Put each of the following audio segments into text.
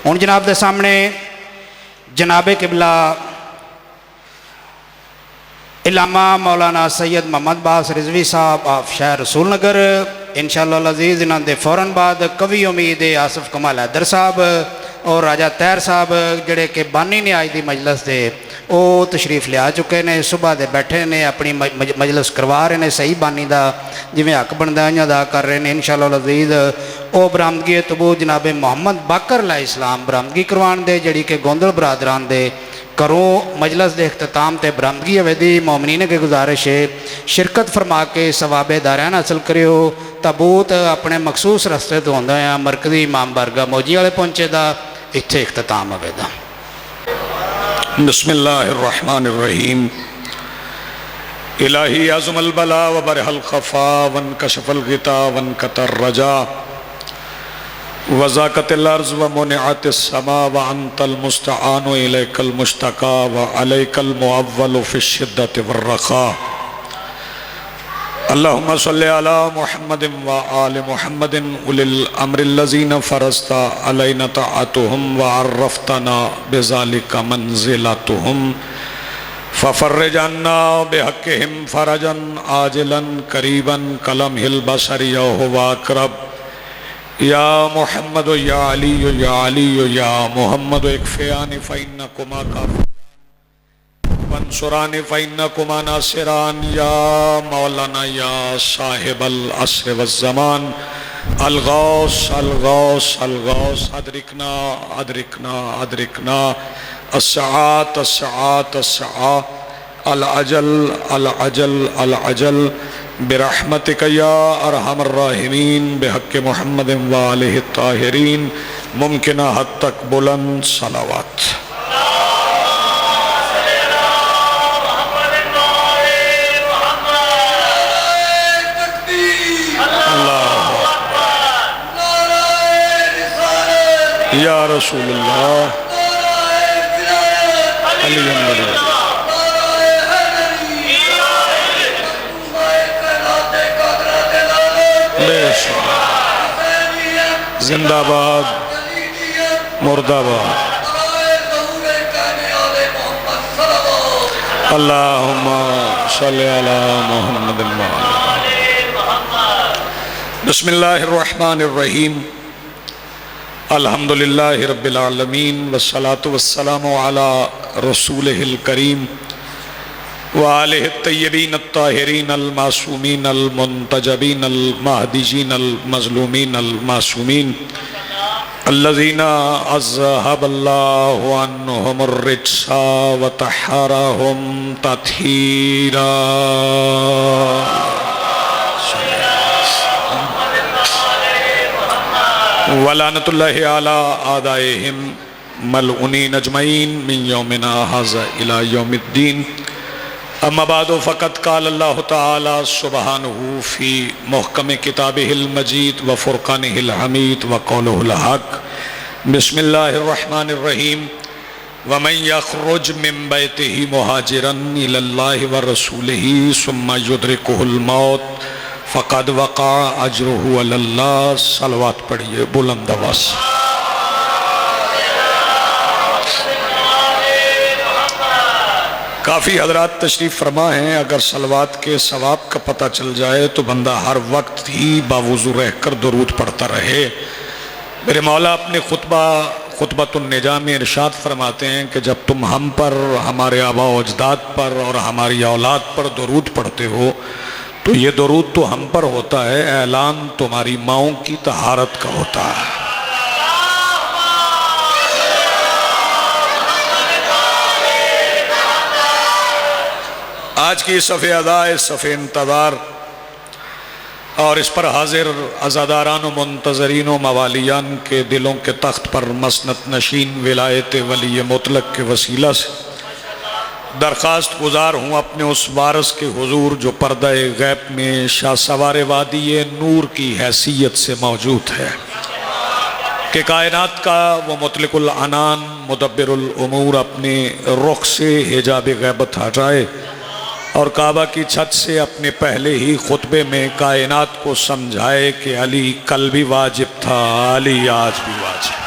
ہوں جناب دے سامنے جناب قبلہ علامہ مولانا سید محمد باز رضوی صاحب آف شہر رسول نگر انشاءاللہ العزیز انہوں دے فوراً بعد قوی امید آصف کمال حیدر صاحب اور راجہ طاہر صاحب جڑے کہ بانی نے آج دی مجلس دے او تشریف لیا چکے نے صبح دے بیٹھے نے اپنی مجلس کروا رہے نے صحیح بانی دا جویں حق بندا ادا کر رہے ہیں انشاءاللہ العزیز او برآمدگی تبو جناب محمد باقر علیہ السلام برآمدگی کروان دے جڑی کہ گوندل برادران دے کروں مجلس دے اختتام تے برآمدگی ہوئے مومنین کے گزارش ہے شرکت فرما کے ثواب دارین حاصل کرے ہو تابوت اپنے مخصوص رستے تو ہوندہ ہے مرکزی امام بارگاہ موجی والے پہنچے دا اتھے اختتام ہوئے دا بسم اللہ الرحمن الرحیم الہی عظم البلا وبرح الخفا وانکشف الغطا وانکتر الرجا وزاقت الارض ومنعت السماء وانت المستعان الیک المشتقى وعلیک المعول فی الشدت والرخاء اللہم صلی علی محمد وآل محمد اولی الامر الذین فرضت علینا طاعتهم وعرفتنا بذالک منزلتهم ففرج عنا بحقهم فرجا عاجلا قریبا کلمح البصر یهو اقرب یا محمد یا علی یا علی یا محمد اکفیان فإنکما کافر وانصران فإنکما ناصران یا مولانا یا صاحب العصر والزمان الغوث الغوث الغوث ادرکنا ادرکنا ادرکنا الساعات الساعات الساعات العجل العجل العجل برحمتک یا ارحم الراحمین بحق محمد وآلہ الطاہرین ممکنہ حد تک بلند صلوات یا رسول اللہ علی علیہ زندہ باد مردہ باد اللہم صلی علی محمد بسم اللہ الرحمن الرحیم الحمدللہ رب العالمین والصلاة والسلام علی رسولہ الکریم وآلہ الطیبین الطاہرین المعصومین المنتجبین المہدیجین المظلومین المعصومین الذین اذہب اللہ عنہم الرجس وطہرہم تطہیرا ولعنت اللہ علی آدائہم ملعونین اجمعین من یومنا ھذا الی یوم الدین اما بعد فقط قال اللہ تعالی سبحانہ فی محکم کتابہ المجید وفرقانہ الحمید وقولہ الحق بسم اللہ الرحمن الرحیم ومن یخرج من بیتہ مہاجرا الی اللہ ورسولہ ثم یدرکہ الموت فقد وقع اجرہ علی اللہ صلوات پڑھئے بلند آواز کافی حضرات تشریف فرما ہیں اگر صلوات کے ثواب کا پتہ چل جائے تو بندہ ہر وقت ہی باوضو رہ کر درود پڑھتا رہے میرے مولا اپنے خطبۃ النجاہ میں ارشاد فرماتے ہیں کہ جب تم ہم پر ہمارے آباء و اجداد پر اور ہماری اولاد پر درود پڑھتے ہو تو یہ درود تو ہم پر ہوتا ہے اعلان تمہاری ماؤں کی طہارت کا ہوتا ہے آج کی صف ادا صف انتظار اور اس پر حاضر عزاداران و منتظرین و موالیان کے دلوں کے تخت پر مسند نشین ولایت ولی مطلق کے وسیلہ سے درخواست گزار ہوں اپنے اس وارث کے حضور جو پردہ غیب میں شاہ سوار وادی نور کی حیثیت سے موجود ہے کہ کائنات کا وہ مطلق العنان مدبر الامور اپنے رخ سے حجاب غیبت ہٹائے اور کعبہ کی چھت سے اپنے پہلے ہی خطبے میں کائنات کو سمجھائے کہ علی کل بھی واجب تھا علی آج بھی واجب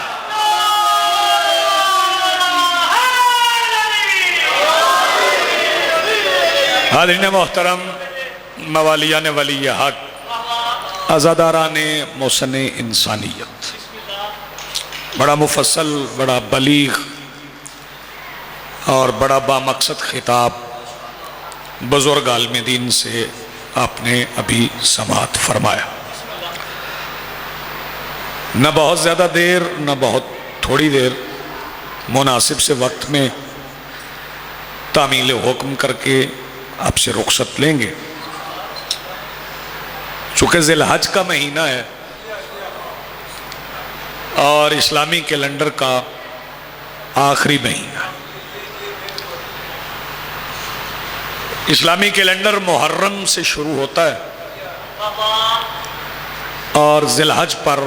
حاضرین محترم، موالیان ولی حق، عزاداران محسن انسانیت، بڑا مفصل، بڑا بلیغ اور بڑا بامقصد خطاب بزرگ عالم دین سے آپ نے ابھی سماعت فرمایا۔ نہ بہت زیادہ دیر نہ بہت تھوڑی دیر، مناسب سے وقت میں تعمیل حکم کر کے آپ سے رخصت لیں گے۔ چونکہ ذی الحج کا مہینہ ہے اور اسلامی کیلنڈر کا آخری مہینہ ہے۔ اسلامی کیلنڈر محرم سے شروع ہوتا ہے اور ذی الحج پر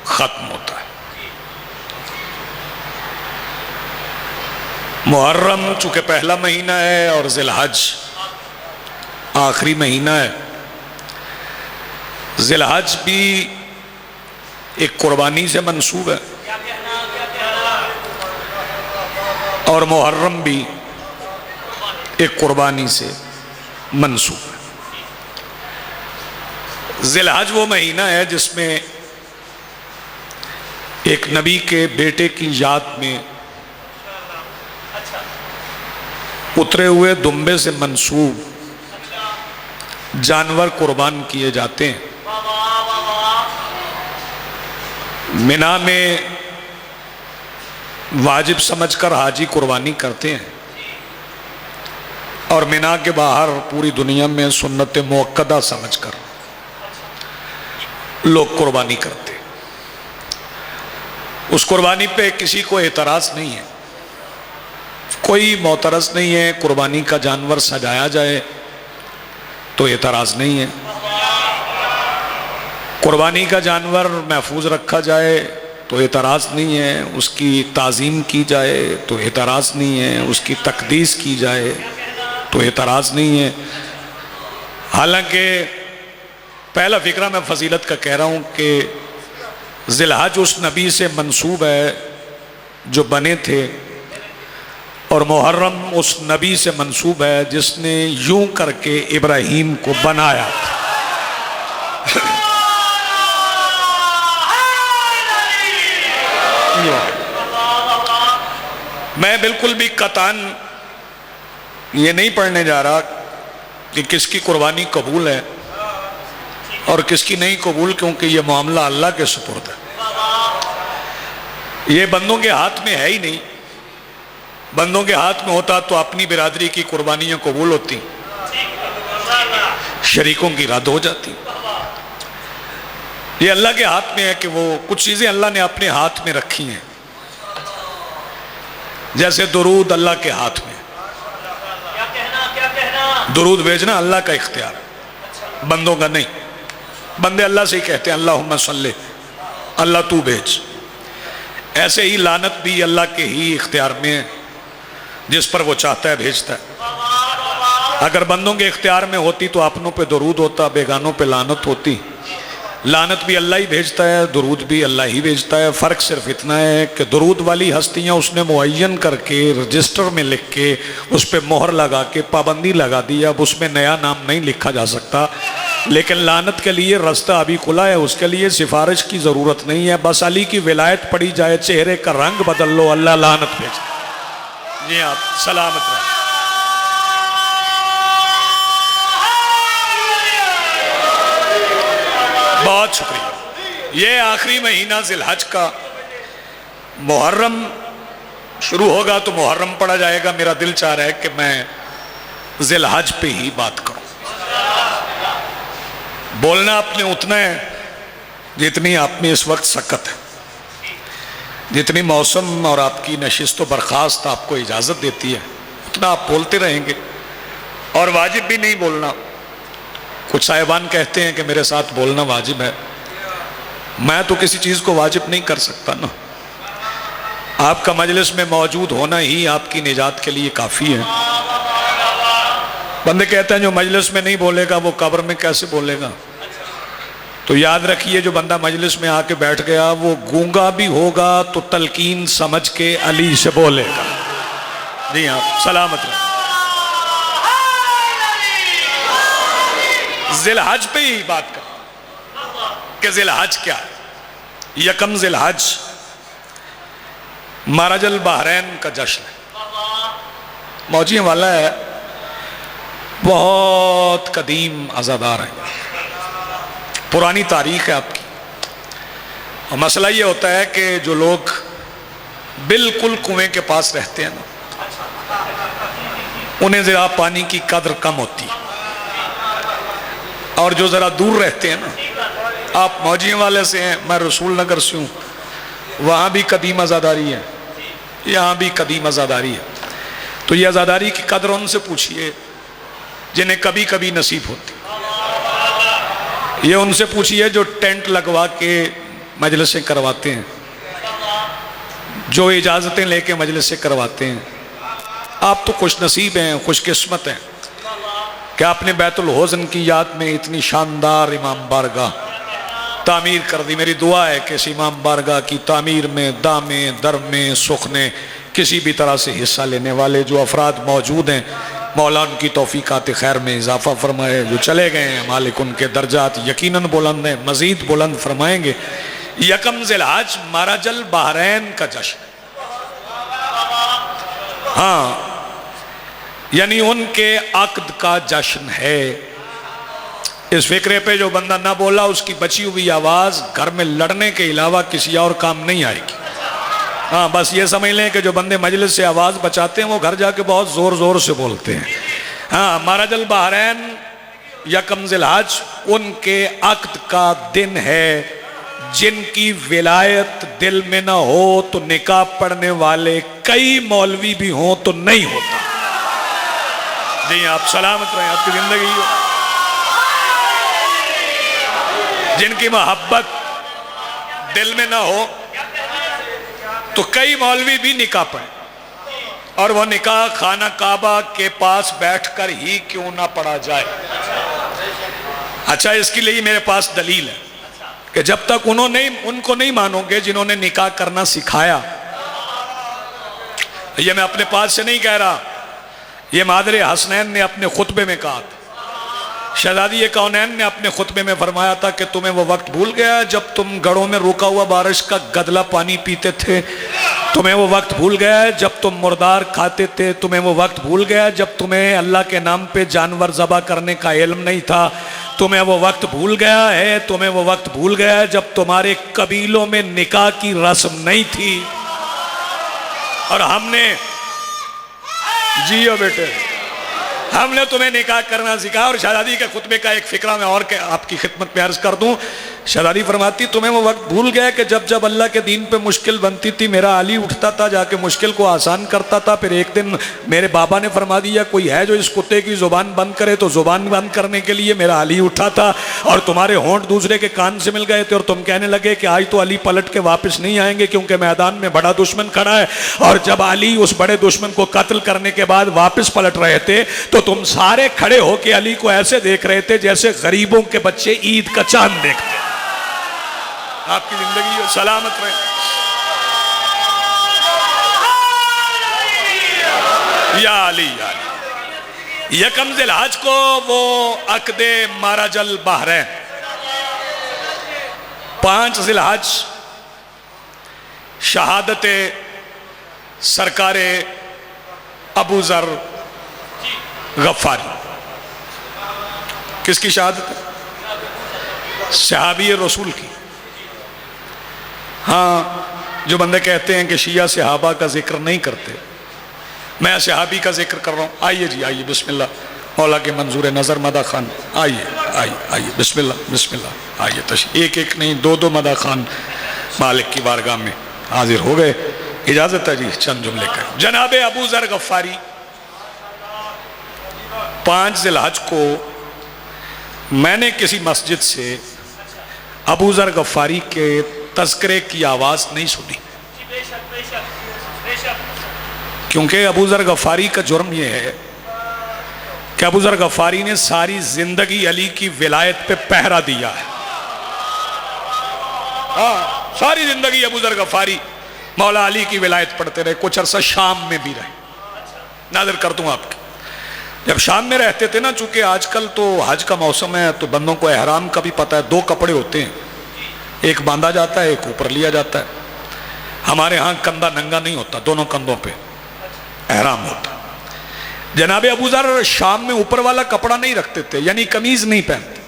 ختم ہوتا ہے۔ محرم چونکہ پہلا مہینہ ہے اور ذی الحج آخری مہینہ ہے۔ ذی الحج بھی ایک قربانی سے منسوب ہے اور محرم بھی ایک قربانی سے منسوب ہے۔ ذی الحج وہ مہینہ ہے جس میں ایک نبی کے بیٹے کی یاد میں اترے ہوئے دمبے سے منسوب جانور قربان کیے جاتے ہیں۔ منا میں واجب سمجھ کر حاجی قربانی کرتے ہیں اور منا کے باہر پوری دنیا میں سنت موقدہ سمجھ کر لوگ قربانی کرتے ہیں۔ اس قربانی پہ کسی کو اعتراض نہیں ہے، کوئی معترض نہیں ہے۔ قربانی کا جانور سجایا جائے تو اعتراض نہیں ہے، قربانی کا جانور محفوظ رکھا جائے تو اعتراض نہیں ہے، اس کی تعظیم کی جائے تو اعتراض نہیں ہے، اس کی تقدیس کی جائے تو اعتراض نہیں ہے۔ حالانکہ پہلا فقرہ میں فضیلت کا کہہ رہا ہوں کہ ذی الحج اس نبی سے منسوب ہے جو بنے تھے اور محرم اس نبی سے منسوب ہے جس نے یوں کر کے ابراہیم کو بنایا تھا۔ میں بالکل بھی قطعاً یہ نہیں پڑھنے جا رہا کہ کس کی قربانی قبول ہے اور کس کی نہیں قبول، کیونکہ یہ معاملہ اللہ کے سپرد ہے، یہ بندوں کے ہاتھ میں ہے ہی نہیں۔ بندوں کے ہاتھ میں ہوتا تو اپنی برادری کی قربانیاں قبول ہوتی، شریکوں کی رد ہو جاتی۔ یہ اللہ کے ہاتھ میں ہے کہ وہ کچھ چیزیں اللہ نے اپنے ہاتھ میں رکھی ہیں، جیسے درود اللہ کے ہاتھ میں، درود بھیجنا اللہ کا اختیار ہے، بندوں کا نہیں۔ بندے اللہ سے ہی کہتے ہیں اللہم صلی، اللہ تو بھیج۔ ایسے ہی لعنت بھی اللہ کے ہی اختیار میں ہے، جس پر وہ چاہتا ہے بھیجتا ہے۔ اگر بندوں کے اختیار میں ہوتی تو اپنوں پہ درود ہوتا، بیگانوں پہ لعنت ہوتی۔ لعنت بھی اللہ ہی بھیجتا ہے، درود بھی اللہ ہی بھیجتا ہے۔ فرق صرف اتنا ہے کہ درود والی ہستیاں اس نے معین کر کے رجسٹر میں لکھ کے اس پہ مہر لگا کے پابندی لگا دی، اب اس میں نیا نام نہیں لکھا جا سکتا۔ لیکن لعنت کے لیے رستہ ابھی کھلا ہے، اس کے لیے سفارش کی ضرورت نہیں ہے، بس علی کی ولایت پڑی جائے، چہرے کا رنگ بدل لو، اللہ لعنت بھیجتا ہے۔ جی آپ سلامت رہیں۔ بہت شکریہ۔ یہ آخری مہینہ ذی الحج کا، محرم شروع ہوگا تو محرم پڑھا جائے گا۔ میرا دل چاہ رہا ہے کہ میں ذی الحج پہ ہی بات کروں۔ بولنا آپ نے اتنا ہے جتنی آپ میں اس وقت سکت ہے، جتنی موسم اور آپ کی نشست و برخاست آپ کو اجازت دیتی ہے اتنا آپ بولتے رہیں گے، اور واجب بھی نہیں بولنا۔ کچھ صاحبان کہتے ہیں کہ میرے ساتھ بولنا واجب ہے، میں تو کسی چیز کو واجب نہیں کر سکتا نا۔ آپ کا مجلس میں موجود ہونا ہی آپ کی نجات کے لیے کافی ہے۔ بندے کہتے ہیں جو مجلس میں نہیں بولے گا وہ قبر میں کیسے بولے گا؟ تو یاد رکھیے جو بندہ مجلس میں آ کے بیٹھ گیا وہ گونگا بھی ہوگا تو تلقین سمجھ کے علی سے بولے گا۔ جی ہاں سلامت رہے۔ ذی الحج پہ ہی بات کر کہ ذی الحج کیا ہے. یکم ذی الحج مرج البحرین کا جشن ہے. موجیوں والا ہے, بہت قدیم عزادار ہے, پرانی تاریخ ہے آپ کی. اور مسئلہ یہ ہوتا ہے کہ جو لوگ بالکل کنویں کے پاس رہتے ہیں نا, انہیں ذرا پانی کی قدر کم ہوتی ہے, اور جو ذرا دور رہتے ہیں نا, آپ موجیوں والے سے ہیں, میں رسول نگر سے ہوں, وہاں بھی قدیم عزاداری ہے, یہاں بھی قدیم عزاداری ہے. تو یہ عزاداری کی قدر ان سے پوچھئے جنہیں کبھی کبھی نصیب ہوتی. یہ ان سے پوچھئے جو ٹینٹ لگوا کے مجلسیں کرواتے ہیں, جو اجازتیں لے کے مجلسیں کرواتے ہیں. آپ تو خوش نصیب ہیں, خوش قسمت ہیں کہ آپ نے بیت الحزن کی یاد میں اتنی شاندار امام بارگاہ تعمیر کر دی. میری دعا ہے کہ اس امام بارگاہ کی تعمیر میں دامیں درمیں سخنے کسی بھی طرح سے حصہ لینے والے جو افراد موجود ہیں, مولا ان کی توفیقات خیر میں اضافہ فرمائے. جو چلے گئے ہیں مالک ان کے درجات یقیناً بلند ہیں, مزید بلند فرمائیں گے. یکم ذی الحج مرج البحرین کا جشن, ہاں یعنی ان کے عقد کا جشن ہے. اس فکرے پہ جو بندہ نہ بولا اس کی بچی ہوئی آواز گھر میں لڑنے کے علاوہ کسی اور کام نہیں آئے گی. ہاں بس یہ سمجھ لیں کہ جو بندے مجلس سے آواز بچاتے ہیں وہ گھر جا کے بہت زور زور سے بولتے ہیں. ہاں مرج البحرین یکم ذی الحج ان کے عقد کا دن ہے. جن کی ولایت دل میں نہ ہو تو نکاح پڑھنے والے کئی مولوی بھی ہوں تو نہیں ہوتا. جی آپ سلامت رہیں, آپ کی زندگی ہو. جن کی محبت دل میں نہ ہو تو کئی مولوی بھی نکاح پڑھیں, اور وہ نکاح خانہ کعبہ کے پاس بیٹھ کر ہی کیوں نہ پڑھا جائے. اچھا اس کے لیے میرے پاس دلیل ہے کہ جب تک ان کو نہیں مانو گے جنہوں نے نکاح کرنا سکھایا. یہ میں اپنے پاس سے نہیں کہہ رہا, یہ مادر حسنین نے اپنے خطبے میں کہا تھا. شہزادی کونین نے اپنے خطبے میں فرمایا تھا کہ تمہیں وہ وقت بھول گیا جب تم گڑوں میں رکا ہوا بارش کا گدلا پانی پیتے تھے. تمہیں وہ وقت بھول گیا ہے جب تم مردار کھاتے تھے. تمہیں وہ وقت بھول گیا جب تمہیں اللہ کے نام پہ جانور ذبح کرنے کا علم نہیں تھا. تمہیں وہ وقت بھول گیا ہے, تمہیں وہ وقت بھول گیا ہے جب تمہارے قبیلوں میں نکاح کی رسم نہیں تھی. اور ہم نے جیو بیٹے, ہم نے تمہیں نکاح کرنا سکھا. اور شہزادی کے خطبے کا ایک فقرہ میں اور آپ کی خدمت میں عرض کر دوں. شہزادی فرماتی تمہیں وہ وقت بھول گیا کہ جب جب اللہ کے دین پہ مشکل بنتی تھی میرا علی اٹھتا تھا جا کے مشکل کو آسان کرتا تھا. پھر ایک دن میرے بابا نے فرما دیا کوئی ہے جو اس کتے کی زبان بند کرے, تو زبان بند کرنے کے لیے میرا علی اٹھا تھا. اور تمہارے ہونٹ دوسرے کے کان سے مل گئے تھے اور تم کہنے لگے کہ آج تو علی پلٹ کے واپس نہیں آئیں گے کیونکہ میدان میں بڑا دشمن کھڑا ہے. اور جب علی اس بڑے دشمن کو قتل کرنے کے بعد واپس پلٹ رہے تھے تو تم سارے کھڑے ہو کے علی کو ایسے دیکھ رہے تھے جیسے غریبوں کے بچے عید کا چاند دیکھتے ہیں. آپ کی زندگی سلامت رہے. یا علی یا علی. یکم ذی الحج کو وہ عقد مرج البحرین, 5 ذی الحج شہادت سرکار ابو ذر غفاری. کس کی شہادت ہے؟ صحابی رسول کی. ہاں جو بندے کہتے ہیں کہ شیعہ صحابہ کا ذکر نہیں کرتے, میں صحابی کا ذکر کر رہا ہوں. آئیے جی آئیے, بسم اللہ, مولا کے منظور نظر مدہ خان. آئیے آئیے آئیے, بسم اللہ بسم اللہ, آئیے تشریف. ایک ایک نہیں 2 مدہ خان مالک کی بارگاہ میں حاضر ہو گئے. اجازت ہے جی چند جملے کا. جناب ابو ذر غفاری 5 ذی الحج کو میں نے کسی مسجد سے ابو ذر غفاری کے تذکرے کی آواز نہیں سنی, کیونکہ ابو ذر غفاری کا جرم یہ ہے کہ ابو ذر غفاری نے ساری زندگی علی کی ولایت پہ پہرا دیا ہے. ساری زندگی ابو ذر غفاری مولا علی کی ولایت پڑھتے رہے. کچھ عرصہ شام میں بھی رہے. ناظر کر دوں آپ کی. جب شام میں رہتے تھے نا، چونکہ آج کل تو حج کا موسم ہے تو بندوں کو احرام کا بھی پتہ ہے، 2 کپڑے ہوتے ہیں، ایک باندھا جاتا ہے، ایک اوپر لیا جاتا ہے. ہمارے ہاں کندھا ننگا نہیں ہوتا، دونوں کندھوں پہ احرام ہوتا. جناب ابو ذر شام میں اوپر والا کپڑا نہیں رکھتے تھے، یعنی قمیض نہیں پہنتے.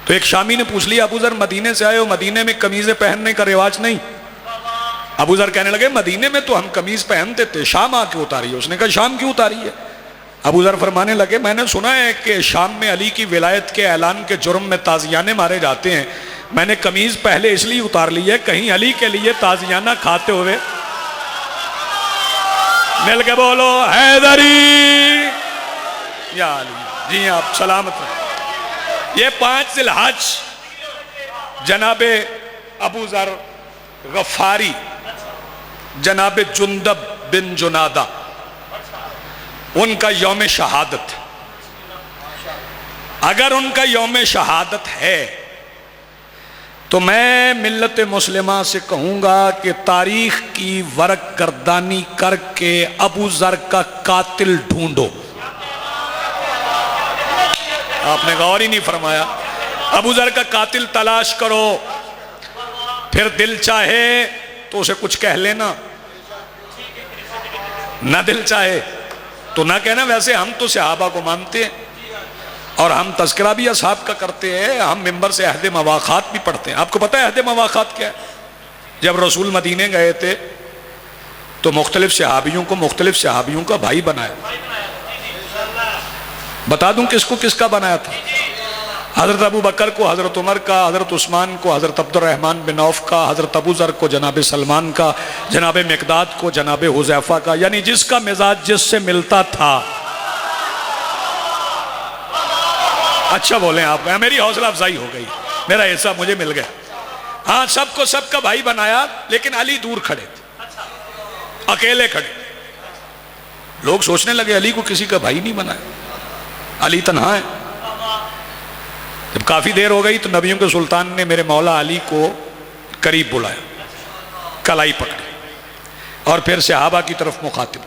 تو ایک شامی نے پوچھ لیا، ابو ذر مدینے سے آئے ہو، مدینے میں قمیضیں پہننے کا رواج نہیں؟ ابو ذر کہنے لگے مدینے میں تو ہم قمیض پہنتے تھے، شام آ کے اتاری ہے. اس نے کہا شام کیوں اتاری ہے؟ ابو ذر فرمانے لگے میں نے سنا ہے کہ شام میں علی کی ولایت کے اعلان کے جرم میں تازیانے مارے جاتے ہیں، میں نے قمیض پہلے اس لیے اتار لی ہے کہیں علی کے لیے تازیانہ کھاتے ہوئے. مل کے بولو حیدری یا علی. جی آپ سلامت رہیں. یہ 5 ذی الحج جناب ابو ذر غفاری، جناب جندب بن جنادہ، ان کا یوم شہادت. اگر ان کا یوم شہادت ہے تو میں ملت مسلمہ سے کہوں گا کہ تاریخ کی ورق گردانی کر کے ابو ذر کا قاتل ڈھونڈو. آپ نے غور ہی نہیں فرمایا. ابو ذر کا قاتل تلاش کرو، پھر دل چاہے تو اسے کچھ کہہ لینا، نہ دل چاہے تو نہ کہنا. ویسے ہم تو صحابہ کو مانتے ہیں اور ہم تذکرہ بھی اصحاب کا کرتے ہیں، ہم ممبر سے عہد مواخات بھی پڑھتے ہیں. آپ کو پتہ ہے عہد مواخات کیا ہے؟ جب رسول مدینے گئے تھے تو مختلف صحابیوں کا بھائی بنایا. بتا دوں کس کو کس کا بنایا تھا؟ حضرت ابو بکر کو حضرت عمر کا، حضرت عثمان کو حضرت عبد الرحمن بن عوف کا، حضرت ابو ذر کو جناب سلمان کا، جناب مقداد کو جناب حذیفہ کا، یعنی جس کا مزاج جس سے ملتا تھا. اچھا بولیں آپ، میری حوصلہ افزائی ہو گئی، میرا حصہ مجھے مل گیا. ہاں سب کو سب کا بھائی بنایا، لیکن علی دور کھڑے تھے، اکیلے کھڑے. لوگ سوچنے لگے علی کو کسی کا بھائی نہیں بنایا، علی تنہا ہے. جب کافی دیر ہو گئی تو نبیوں کے سلطان نے میرے مولا علی کو قریب بلایا، کلائی پکڑی اور پھر صحابہ کی طرف مخاطب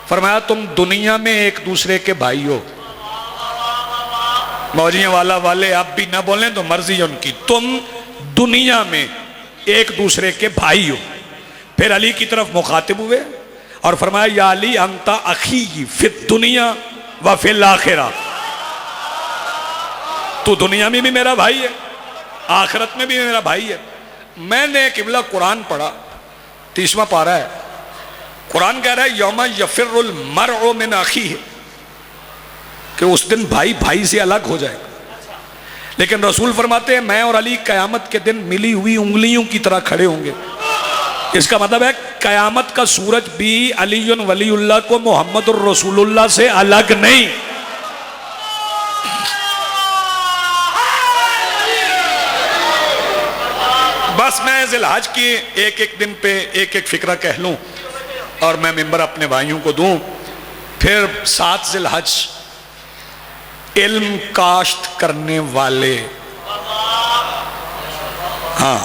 فرمایا تم دنیا میں ایک دوسرے کے بھائی ہو. موجیاں والا والے آپ بھی نہ بولیں تو مرضی ان کی، تم دنیا میں ایک دوسرے کے بھائی ہو. پھر علی کی طرف مخاطب ہوئے اور فرمایا یا علی انت اخی فی الدنیا و فی الاخرہ. تو دنیا میں بھی میرا بھائی ہے، آخرت میں بھی میرا بھائی ہے. میں نے قبلہ قرآن پڑھا، 30واں پارہ ہے. قرآن کہہ رہا ہے یوم یفر المرء من اخیہ، کہ اس دن بھائی بھائی سے الگ ہو جائے گا. لیکن رسول فرماتے ہیں میں اور علی قیامت کے دن ملی ہوئی انگلیوں کی طرح کھڑے ہوں گے. اس کا مطلب ہے قیامت کا سورج بھی علی ولی اللہ کو محمد الرسول اللہ سے الگ نہیں. بس میں ذی الحج کی ایک ایک دن پہ ایک ایک فکرہ کہہ لوں اور میں ممبر اپنے بھائیوں کو دوں. پھر 7 ذی الحج علم کاشت کرنے والے، ہاں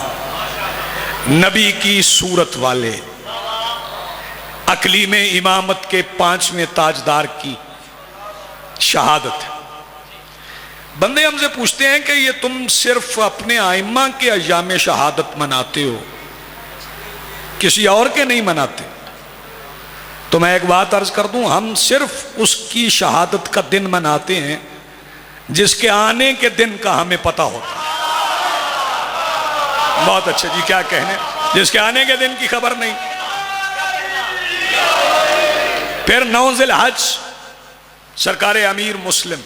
نبی کی صورت والے، اقلیم امامت کے 5ویں تاجدار کی شہادت ہے. بندے ہم سے پوچھتے ہیں کہ یہ تم صرف اپنے ائمہ کے ایام شہادت مناتے ہو، کسی اور کے نہیں مناتے؟ تو میں ایک بات عرض کر دوں، ہم صرف اس کی شہادت کا دن مناتے ہیں جس کے آنے کے دن کا ہمیں پتہ ہوتا ہے. بہت اچھے جی، کیا کہنے، جس کے آنے کے دن کی خبر نہیں. پھر 9 ذی الحج سرکار امیر مسلم،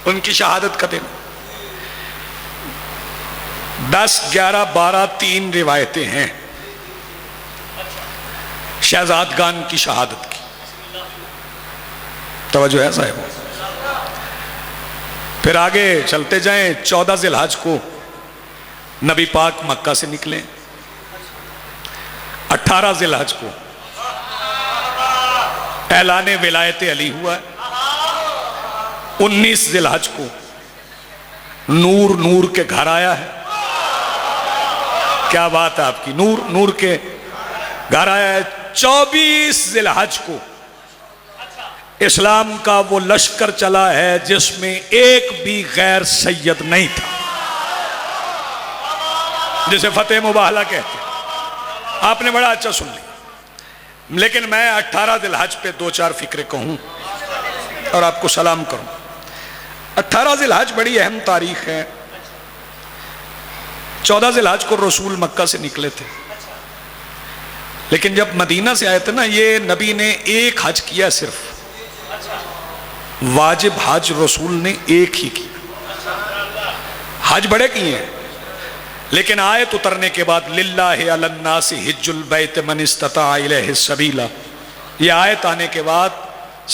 ان کی شہادت کا دن. 10 11 12 3 روایتیں ہیں شہزادگان کی شہادت کی. توجہ ہے صاحب. پھر آگے چلتے جائیں. 14 ذی الحج کو نبی پاک مکہ سے نکلیں. 18 ذی الحج کو اعلان ولایت علی ہوا ہے. 19 ذی الحج کو نور کے گھر آیا ہے. کیا بات ہے آپ کی، نور کے گھر آیا ہے. 24 ذی الحج کو اسلام کا وہ لشکر چلا ہے جس میں ایک بھی غیر سید نہیں تھا، جسے فتح مباہلہ کہتے ہیں۔ آپ نے بڑا اچھا سن لیا، لیکن میں 18 ذی الحج پہ 2-4 فکرے کہوں اور آپ کو سلام کروں۔ 18 ذی الحج بڑی اہم تاریخ ہے۔ 14 ذی الحج کو رسول مکہ سے نکلے تھے، لیکن جب مدینہ سے آئے تھے نا، یہ نبی نے ایک حج کیا، صرف واجب حج رسول نے ایک ہی کیا۔ حج بڑے کیے ہیں، لیکن آیت اترنے کے بعد للہ علی الناس حج البیت من استطاع الیہ السبیل، یہ آیت آنے کے بعد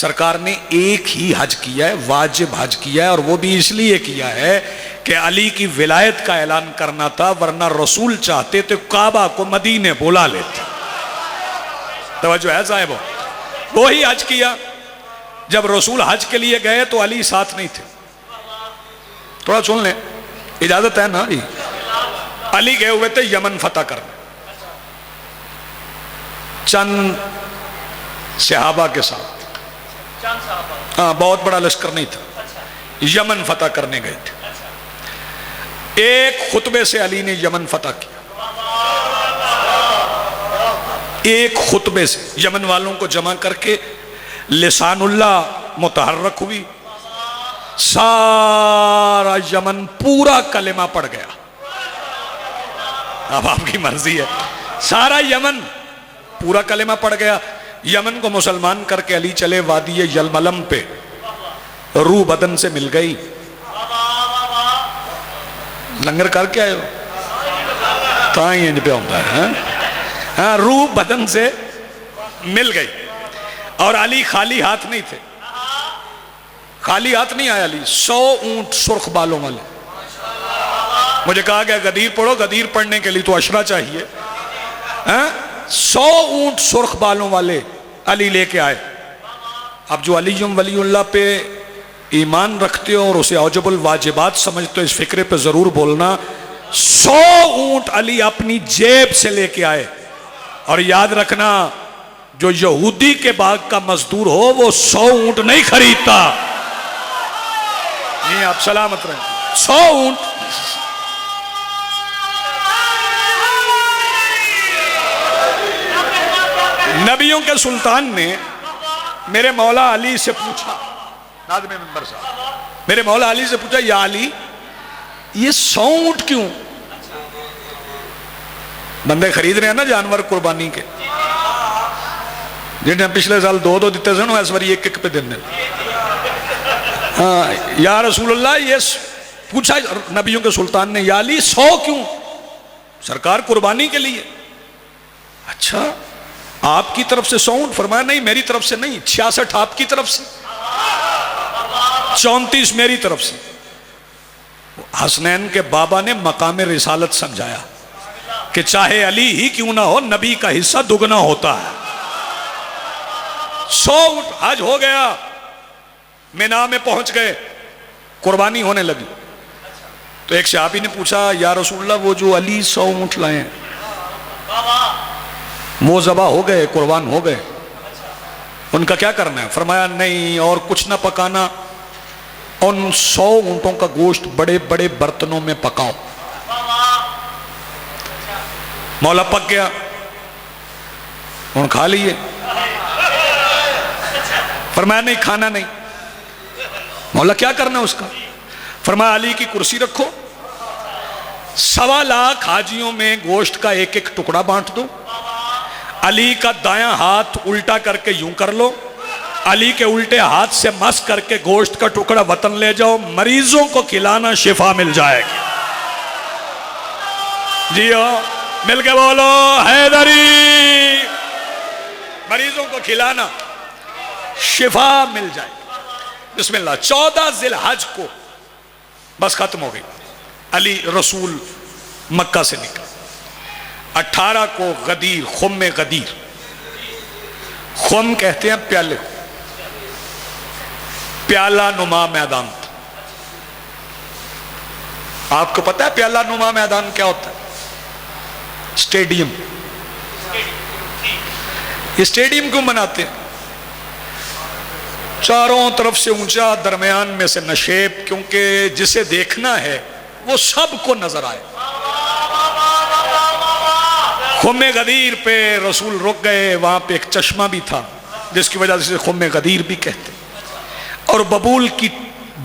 سرکار نے ایک ہی حج کیا ہے، واجب حج کیا ہے، اور وہ بھی اس لیے کیا ہے کہ علی کی ولایت کا اعلان کرنا تھا، ورنہ رسول چاہتے تو کعبہ کو مدینے بلا لیتے۔ توجہ ہے صاحبو، وہی حج کیا۔ جب رسول حج کے لیے گئے تو علی ساتھ نہیں تھے، تھوڑا سن لیں، اجازت ہے نا جی۔ علی گئے ہوئے تھے یمن فتح کرنے، چند صحابہ کے ساتھ، ہاں بہت بڑا لشکر نہیں تھا، یمن فتح کرنے گئے تھے۔ ایک خطبے سے علی نے یمن فتح کیا، ایک خطبے سے یمن والوں کو جمع کر کے لسان اللہ متحرک ہوئی، سارا یمن پورا کلمہ پڑھ گیا۔ اب آپ کی مرضی ہے، سارا یمن پورا کلمہ پڑھ گیا۔ یمن کو مسلمان کر کے علی چلے وادی یلملم پہ، روح بدن سے مل گئی۔ لنگر کر کے آئے ہو تائیں انج پہ ہوتا ہے، ہاں روح بدن سے مل گئی۔ اور علی خالی ہاتھ نہیں تھے، خالی ہاتھ نہیں آیا علی، 100 اونٹ سرخ بالوں والے۔ مجھے کہا گیا غدیر پڑھو، غدیر پڑھنے کے لیے تو اشرا چاہیے، 100 اونٹ سرخ بالوں والے علی لے کے آئے۔ اب جو علی ولی اللہ پہ ایمان رکھتے ہو اور اسے اوجب الواجبات سمجھتے ہو، اس فکرے پہ ضرور بولنا، 100 اونٹ علی اپنی جیب سے لے کے آئے۔ اور یاد رکھنا، جو یہودی کے باغ کا مزدور ہو وہ 100 اونٹ نہیں خریدتا۔ نہیں، آپ سلامت رہیں، 100 اونٹ۔ نبیوں کے سلطان نے میرے مولا علی سے پوچھا، ناظم منبر صاحب، میرے مولا علی سے پوچھا، یا علی یہ 100 اونٹ کیوں؟ بندے خرید رہے ہیں نا جانور قربانی کے، جنہیں پچھلے سال 2 دیتے تھے نا، اس بار 1 پہ دن دیں۔ ہاں یا رسول اللہ، یہ پوچھا نبیوں کے سلطان نے، یا علی 100 کیوں؟ سرکار قربانی کے لیے۔ اچھا آپ کی طرف سے 100 اونٹ؟ فرمایا نہیں، میری طرف سے نہیں، 66 آپ کی طرف سے، 34 میری طرف سے۔ حسنین کے بابا نے مقام رسالت سمجھایا کہ چاہے علی ہی کیوں نہ ہو، نبی کا حصہ دگنا ہوتا ہے۔ 100 اونٹ حج ہو گیا، مینا میں پہنچ گئے، قربانی ہونے لگی۔ تو ایک صحابی نے پوچھا، یا رسول اللہ وہ جو علی 100 اونٹ لائے ہیں وہ ذبح ہو گئے، قربان ہو گئے، ان کا کیا کرنا ہے؟ فرمایا نہیں، اور کچھ نہ پکانا، ان 100 اونٹوں کا گوشت بڑے بڑے برتنوں میں پکاؤ۔ مولا پک گیا، ان کھا لیے۔ فرمایا نہیں، کھانا نہیں۔ مولا کیا کرنا ہے اس کا؟ فرمایا علی کی کرسی رکھو، 1.25 لاکھ حاجیوں میں گوشت کا 1 ٹکڑا بانٹ دو، علی کا دایاں ہاتھ الٹا کر کے یوں کر لو، علی کے الٹے ہاتھ سے مس کر کے گوشت کا ٹکڑا وطن لے جاؤ، مریضوں کو کھلانا، شفا مل جائے گی۔ جی ہو، مل کے بولو حیدری، مریضوں کو کھلانا، شفا مل جائے گی۔ بسم اللہ۔ 14 ذی الحج کو بس ختم ہو گئی، علی رسول مکہ سے نکلا۔ 18 کو غدیر، خم غدیر، خم کہتے ہیں پیالے، پیالہ نما میدان تھا۔ آپ کو پتا ہے پیالہ نما میدان کیا ہوتا ہے؟ اسٹیڈیم۔ یہ اسٹیڈیم کیوں بناتے ہیں؟ چاروں طرف سے اونچا، درمیان میں سے نشیب، کیونکہ جسے دیکھنا ہے وہ سب کو نظر آئے۔ خم غدیر پہ رسول رک گئے، وہاں پہ ایک چشمہ بھی تھا جس کی وجہ سے خم غدیر بھی کہتے، اور ببول کی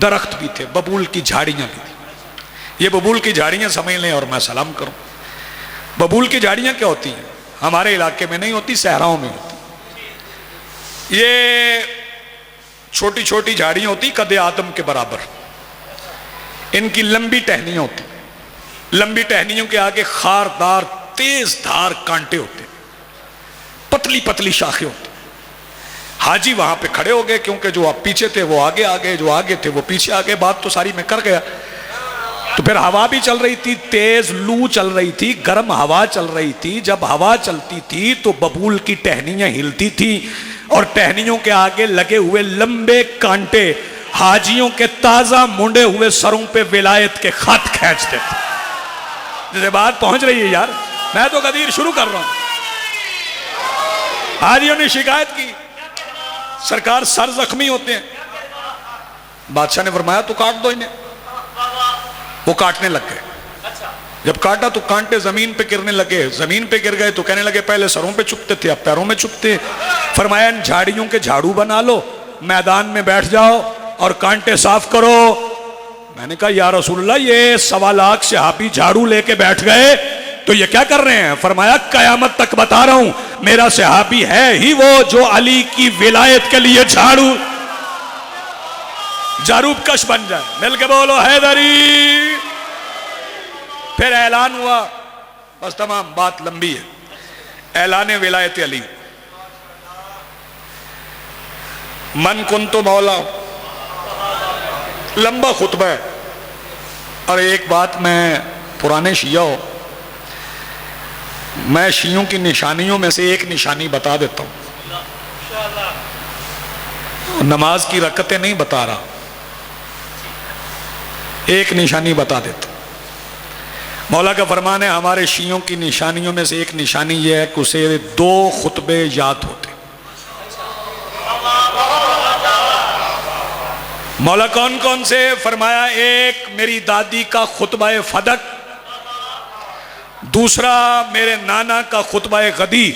درخت بھی تھے، ببول کی جھاڑیاں بھی تھیں۔ یہ ببول کی جھاڑیاں سمجھ لیں اور میں سلام کروں۔ ببول کی جھاڑیاں کیا ہوتی ہیں؟ ہمارے علاقے میں نہیں ہوتی، صحراؤں میں ہوتی۔ یہ چھوٹی چھوٹی جھاڑیاں ہوتی قد آدم کے برابر، ان کی لمبی ٹہنیاں ہوتی، لمبی ٹہنیوں کے آگے خاردار تیز دھار کانٹے ہوتے، پتلی پتلی شاخیں ہوتی۔ حاجی وہاں پہ کھڑے ہو گئے، کیونکہ جو آپ پیچھے تھے وہ آگے آگے، جو آگے تھے وہ پیچھے آگے، بات تو ساری میں کر گیا۔ تو پھر ہوا بھی چل رہی تھی، تیز لو چل رہی تھی، گرم ہوا چل رہی تھی۔ جب ہوا چلتی تھی تو ببول کی ٹہنیاں ہلتی تھی، اور ٹہنیوں کے آگے لگے ہوئے لمبے کانٹے حاجیوں کے تازہ مونڈے ہوئے سروں پہ ولایت کے خط کھینچتے تھے۔ جسے بات پہنچ رہی ہے یار، میں تو غدیر شروع کر رہا ہوں۔ حاجیوں نے شکایت کی، سرکار سر زخمی ہوتے ہیں۔ بادشاہ نے فرمایا تو کاٹ دو انہیں۔ وہ کاٹنے لگ گئے، جب کاٹا تو کانٹے زمین پہ گرنے لگے، زمین پہ گر گئے تو کہنے لگے پہلے سروں پہ چپتے تھے اب پیروں میں چپتے۔ فرمایا ان جھاڑیوں کے جھاڑو بنا لو، میدان میں بیٹھ جاؤ اور کانٹے صاف کرو۔ میں نے کہا یا رسول اللہ یہ 1.25 لاکھ صحابی جھاڑو لے کے بیٹھ گئے تو یہ کیا کر رہے ہیں؟ فرمایا قیامت تک بتا رہا ہوں میرا صحابی ہے ہی وہ جو علی کی ولایت کے لیے جھاڑو کش بن جائے۔ مل کے بولو حیدری۔ پھر اعلان ہوا، بس تمام بات لمبی ہے۔ اعلان ولایت علی، من کنت مولا، لمبا خطبہ ہے۔ اور ایک بات میں پرانے شیعہ ہو، میں شیعوں کی نشانیوں میں سے ایک نشانی بتا دیتا ہوں، نماز کی رکعتیں نہیں بتا رہا، ایک نشانی بتا دیتا ہوں۔ مولا کا فرمان ہے ہمارے شیعوں کی نشانیوں میں سے ایک نشانی یہ ہے کہ اسے 2 خطبے یاد ہوتے۔ مولا کون کون سے؟ فرمایا ایک میری دادی کا خطبہ فدق، دوسرا میرے نانا کا خطبہ غدیر،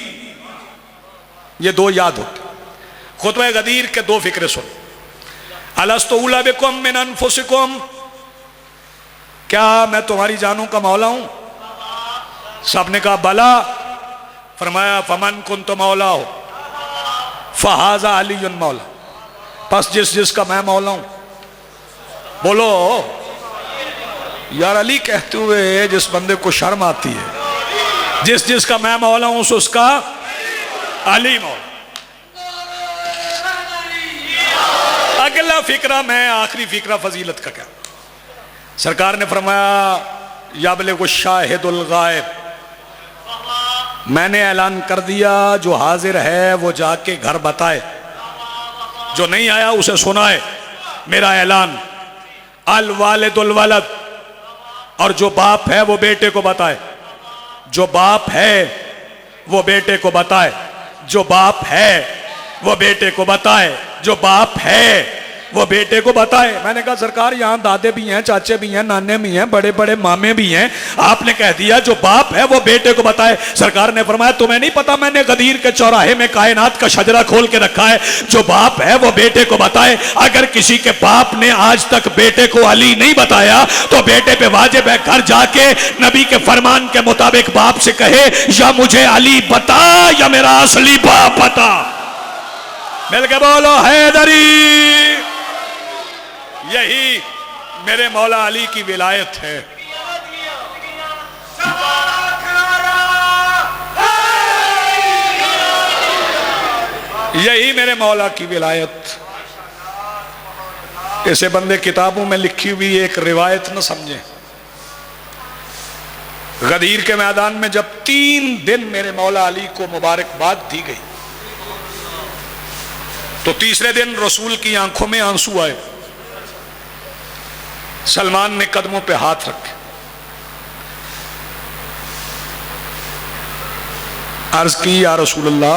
یہ 2 یاد ہوتے۔ خطبہ غدیر کے 2 فقرے سن۔ الستُ اولیٰ بکم من انفسکم، کیا میں تمہاری جانوں کا مولا ہوں؟ سب نے کہا بلا۔ فرمایا فمن کنت مولا ہو فہذا علی مولا، پس جس کا میں مولا ہوں، بولو یار علی کہتے ہوئے جس بندے کو شرم آتی ہے، جس کا میں مولا ہوں اس کا علی مولا۔ اگلا فقرہ میں آخری فقرہ فضیلت کا کیا؟ سرکار نے فرمایا یبلغ الشاہد الغائب، میں نے اعلان کر دیا جو حاضر ہے وہ جا کے گھر بتائے، جو نہیں آیا اسے سنائے میرا اعلان۔ الوالد الولد، اور جو باپ ہے وہ بیٹے کو بتائے، جو باپ ہے وہ بیٹے کو بتائے، جو باپ ہے وہ بیٹے کو بتائے، جو باپ ہے وہ بیٹے کو بتائے۔ میں نے کہا سرکار یہاں دادے بھی ہیں، چاچے بھی ہیں، نانے بھی ہیں، بڑے بڑے مامے بھی ہیں، آپ نے کہہ دیا جو باپ ہے وہ بیٹے کو بتائے۔ سرکار نے فرمایا تمہیں نہیں پتا میں نے غدیر کے چوراہے میں کائنات کا شجرہ کھول کے رکھا ہے، جو باپ ہے وہ بیٹے کو بتائے۔ اگر کسی کے باپ نے آج تک بیٹے کو علی نہیں بتایا تو بیٹے پہ واجب ہے گھر جا کے نبی کے فرمان کے مطابق باپ سے کہے یا مجھے علی بتا یا میرا اصلی باپ بتا۔ مل کے بولو حیدری۔ یہی میرے مولا علی کی ولایت ہے۔ یہی میرے مولا کی ولایت۔ اسے بندے کتابوں میں لکھی ہوئی ایک روایت نہ سمجھیں۔ غدیر کے میدان میں جب 3 دن میرے مولا علی کو مبارکباد دی گئی تو تیسرے دن رسول کی آنکھوں میں آنسو آئے۔ سلمان نے قدموں پہ ہاتھ رکھے، عرض کی یا رسول اللہ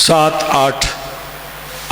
7,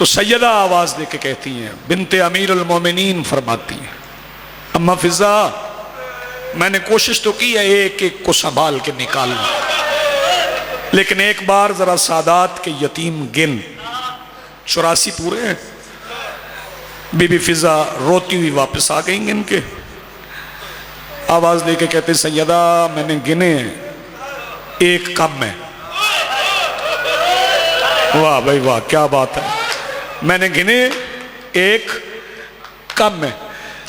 تو سیدہ آواز دے کے کہتی ہیں، بنت امیر المومنین فرماتی ہیں، اما فضا میں نے کوشش تو کی ہے ایک ایک کو سنبھال کے نکالنا، لیکن ایک بار ذرا سادات کے یتیم گن، 84 پورے ہیں۔ بی بی فضا روتی ہوئی واپس آ گئیں گن کے، آواز دے کے کہتے سیدہ میں نے گنے ہیں، ایک کم ہے۔ واہ بھائی واہ، کیا بات ہے، میں نے گنے ایک کم ہے۔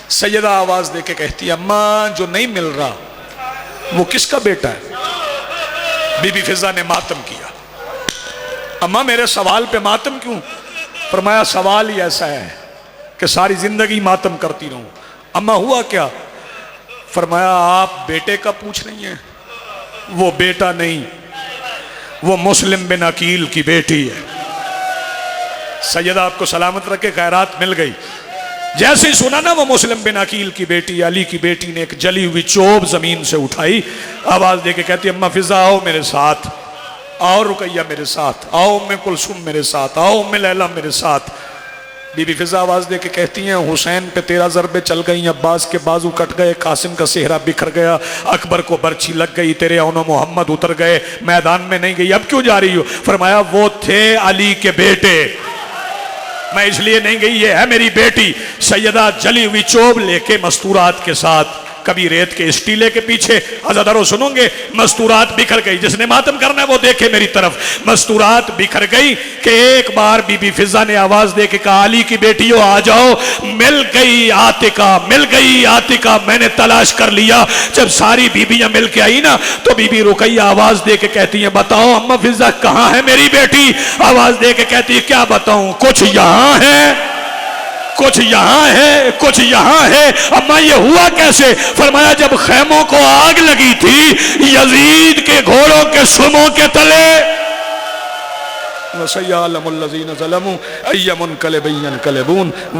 سیدہ آواز دے کے کہتی ہے اماں جو نہیں مل رہا وہ کس کا بیٹا ہے؟ بی بی فضا نے ماتم کیا، اماں میرے سوال پہ ماتم کیوں؟ فرمایا سوال ہی ایسا ہے کہ ساری زندگی ماتم کرتی رہوں۔ اماں ہوا کیا؟ فرمایا آپ بیٹے کا پوچھ رہی ہیں، وہ بیٹا نہیں، وہ مسلم بن عقیل کی بیٹی ہے۔ سیدہ آپ کو سلامت رکھے، خیرات مل گئی۔ جیسے ہی سنا نا وہ مسلم بن عقیل کی بیٹی، علی کی بیٹی نے ایک جلی ہوئی چوب زمین سے اٹھائی، آواز دے کے کہتی اماں فضا آؤ میرے ساتھ، آؤ رقیہ میرے ساتھ، آؤ ام کلثوم میرے ساتھ، آؤ ام لیلہ میرے ساتھ۔ بی بی فضا آواز دے کے کہتی ہیں حسین پہ 13 ضربیں چل گئیں، عباس کے بازو کٹ گئے، قاسم کا صحرا بکھر گیا، اکبر کو برچھی لگ گئی، تیرے اون و محمد اتر گئے، میدان میں نہیں گئی، اب کیوں جا رہی ہو؟ فرمایا وہ تھے علی کے بیٹے، میں اس لیے نہیں گئی، یہ ہے میری بیٹی۔ سیدہ جلی ہوئی چوب لے کے مستورات کے ساتھ، کبھی ریت کے اسٹیلے کے پیچھے، عزادارو سنوں گے، مستورات بکھر گئی، جس نے ماتم کرنا ہے وہ دیکھے میری طرف، مستورات بکھر گئی کہ ایک بار بی بی فضا نے آواز دے کے کہا علی کی بیٹیوں آ جاؤ، مل گئی عاتقہ، مل گئی عاتقہ، میں نے تلاش کر لیا۔ جب ساری بیبیاں مل کے آئی نا تو بی بی رقیہ آواز دے کے کہتی ہیں بتاؤ اما فضا کہاں ہے میری بیٹی؟ آواز دے کے کہتی ہے کیا بتاؤں، کچھ یہاں ہے، کچھ یہاں ہے، کچھ یہاں ہے۔ اما یہ ہوا کیسے؟ فرمایا جب خیموں کو آگ لگی تھی یزید کے گھوڑوں کے سموں کے تلے، وَسَيَعْلَمُ الَّذِينَ ظَلَمُوا أَيَّ مُنْقَلِبٍ يَنْقَلِبُونَ۔